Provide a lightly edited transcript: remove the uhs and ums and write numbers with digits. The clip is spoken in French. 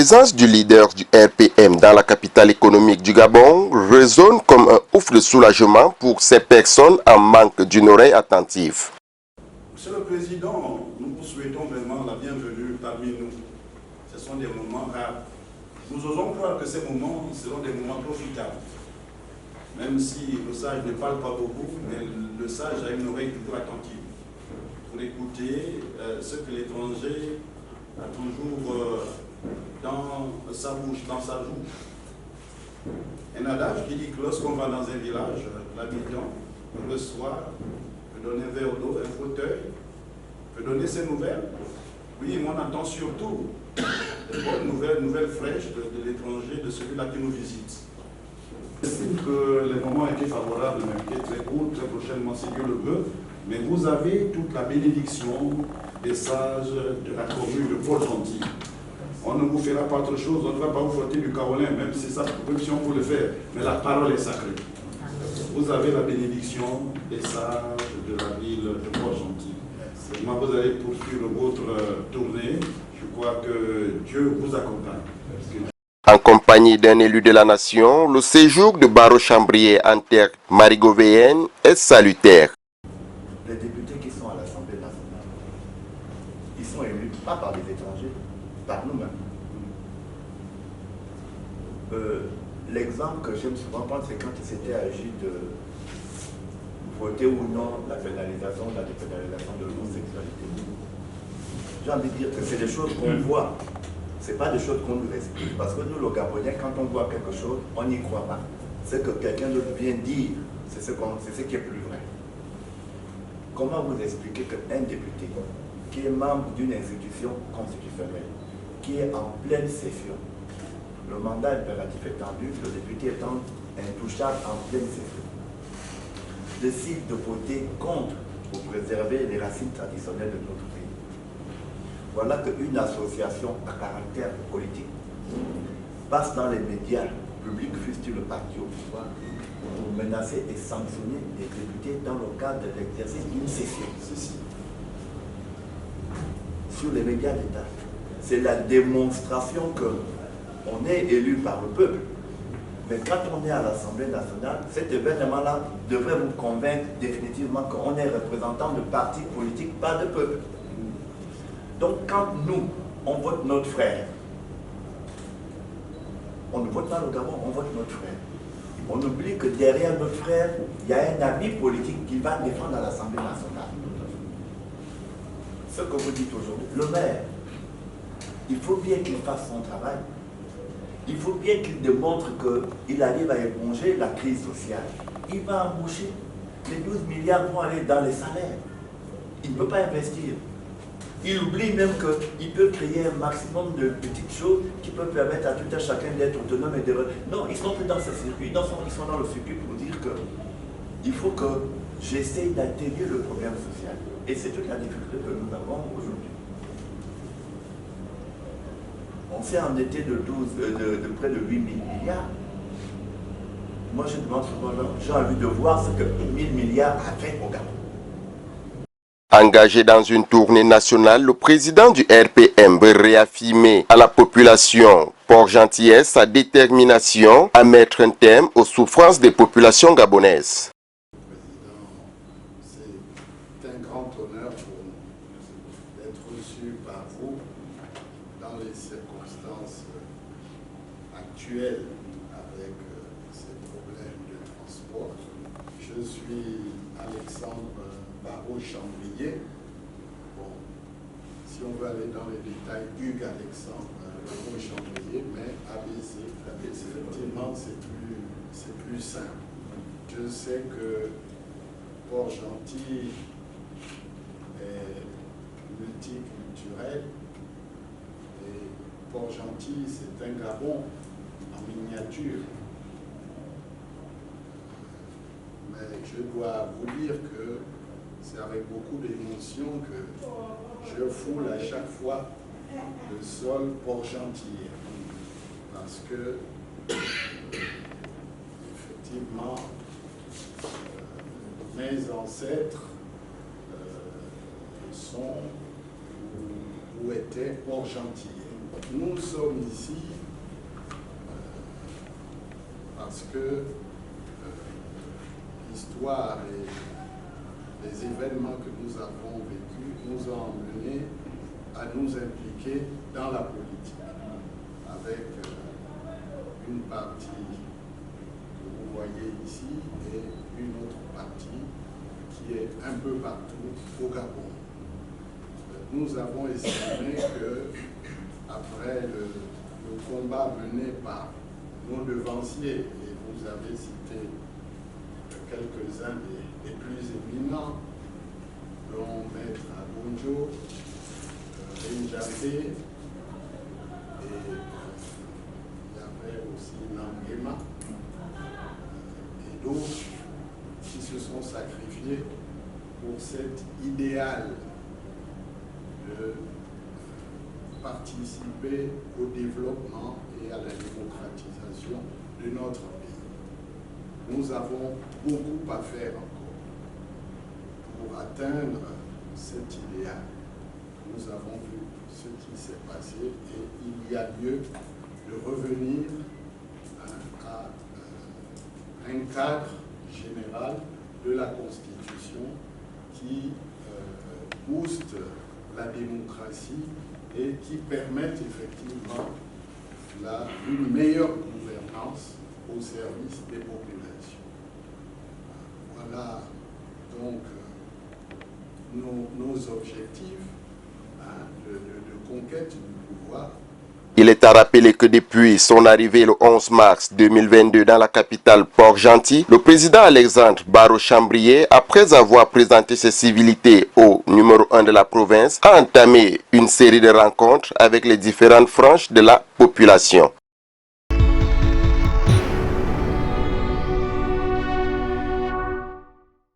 présence du leader du RPM dans la capitale économique du Gabon résonne comme un ouf de soulagement pour ces personnes en manque d'une oreille attentive. Monsieur le Président, nous vous souhaitons vraiment la bienvenue parmi nous. Ce sont des moments rares. Nous osons croire que ces moments seront des moments profitables. Même si le sage ne parle pas beaucoup, mais le sage a une oreille toujours attentive pour écouter ce que l'étranger a toujours dans sa bouche, dans sa joue. Un adage qui dit que lorsqu'on va dans un village, l'habitant, le soir, peut donner un verre d'eau, un fauteuil, peut donner ses nouvelles. Oui, mais on entend surtout de bonnes nouvelles fraîches de l'étranger, de celui-là qui nous visite. J'estime que les moments étaient favorables, même qui est très court, très prochainement, si Dieu le veut, mais vous avez toute la bénédiction des sages de la commune de Port-Gentil. On ne vous fera pas autre chose, on ne va pas vous frotter du carolin, même si ça, même si on peut le faire, mais la parole est sacrée. Vous avez la bénédiction des sages de la ville de Port-Gentil. Moi, vous allez poursuivre votre tournée. Je crois que Dieu vous accompagne. En compagnie d'un élu de la nation, le séjour de Baro Chambrier en terre marigovéenne est salutaire. Les députés qui sont à l'Assemblée nationale, ils sont élus pas par les étrangers, par nous-mêmes. L'exemple que j'aime souvent prendre, c'est quand il s'était agi de voter ou non la pénalisation, la dépénalisation de l'homosexualité. J'ai envie de dire que c'est des choses qu'on voit, ce n'est pas des choses qu'on nous explique. Parce que nous, les Gabonais, quand on voit quelque chose, on n'y croit pas. Ce que quelqu'un d'autre vient dire, c'est ce qui est plus vrai. Comment vous expliquez qu'un député qui est membre d'une institution constitutionnelle, qui est en pleine session, le mandat impératif étendu, le député étant intouchable en pleine session, décide de voter contre pour préserver les racines traditionnelles de notre pays? Voilà qu'une association à caractère politique passe dans les médias publics, fût-il le parti au pouvoir, pour menacer et sanctionner les députés dans le cadre de l'exercice d'une session. Sur les médias d'État. C'est la démonstration qu'on est élu par le peuple. Mais quand on est à l'Assemblée nationale, cet événement-là devrait vous convaincre définitivement qu'on est représentant de partis politiques, pas de peuple. Donc quand nous, on vote notre frère, on ne vote pas le Gabon, on vote notre frère. On oublie que derrière notre frère, il y a un ami politique qui va défendre à l'Assemblée nationale. Ce que vous dites aujourd'hui, le maire, il faut bien qu'il fasse son travail. Il faut bien qu'il démontre qu'il arrive à éponger la crise sociale. Il va embaucher. Les 12 milliards vont aller dans les salaires. Il ne peut pas investir. Il oublie même qu'il peut créer un maximum de petites choses qui peuvent permettre à tout un chacun d'être autonome et de... Non, ils sont plus dans ce circuit. Ils sont dans le circuit pour dire qu'il faut que j'essaye d'atténuer le problème social. Et c'est toute la difficulté que nous avons aujourd'hui. On s'est endetté de près de 8 000 milliards. Moi, je demande souvent, j'ai envie de voir ce que 1 000 milliards a fait au Gabon. Engagé dans une tournée nationale, le président du RPM veut réaffirmer à la population port-gentillais sa détermination à mettre un terme aux souffrances des populations gabonaises. C'est un grand honneur pour nous d'être reçus par vous dans les circonstances actuelles avec ces problèmes de transport. Je suis Alexandre Baro-Chambrier. Bon, si on veut aller dans les détails, Hugues Alexandre Baro-Chambrier, mais ABC, effectivement, c'est plus simple. Je sais que Port-Gentil est multiculturel et Port-Gentil, c'est un Gabon en miniature. Mais je dois vous dire que c'est avec beaucoup d'émotion que je foule à chaque fois le sol port-gentil. Parce que, effectivement, mes ancêtres sont ou étaient port-gentil. nous sommes ici parce que l'histoire et les événements que nous avons vécus nous ont amenés à nous impliquer dans la politique, avec une partie que vous voyez ici et une autre partie qui est un peu partout au Gabon. Nous avons estimé que, après le combat mené par nos devanciers, et vous avez cité quelques-uns des plus éminents, dont Maître Abonjo, Benjambe, et il y avait aussi Nangema, et d'autres qui se sont sacrifiés pour cet idéal de participer au développement et à la démocratisation de notre pays. Nous avons beaucoup à faire encore pour atteindre cet idéal. Nous avons vu ce qui s'est passé et il y a lieu de revenir à un cadre général de la Constitution qui booste la démocratie et qui permettent effectivement une meilleure gouvernance au service des populations. Voilà donc nos objectifs de conquête du pouvoir. Il est à rappeler que depuis son arrivée le 11 mars 2022 dans la capitale Port-Gentil, le président Alexandre Barreau Chambrier, après avoir présenté ses civilités au numéro 1 de la province, a entamé une série de rencontres avec les différentes franges de la population.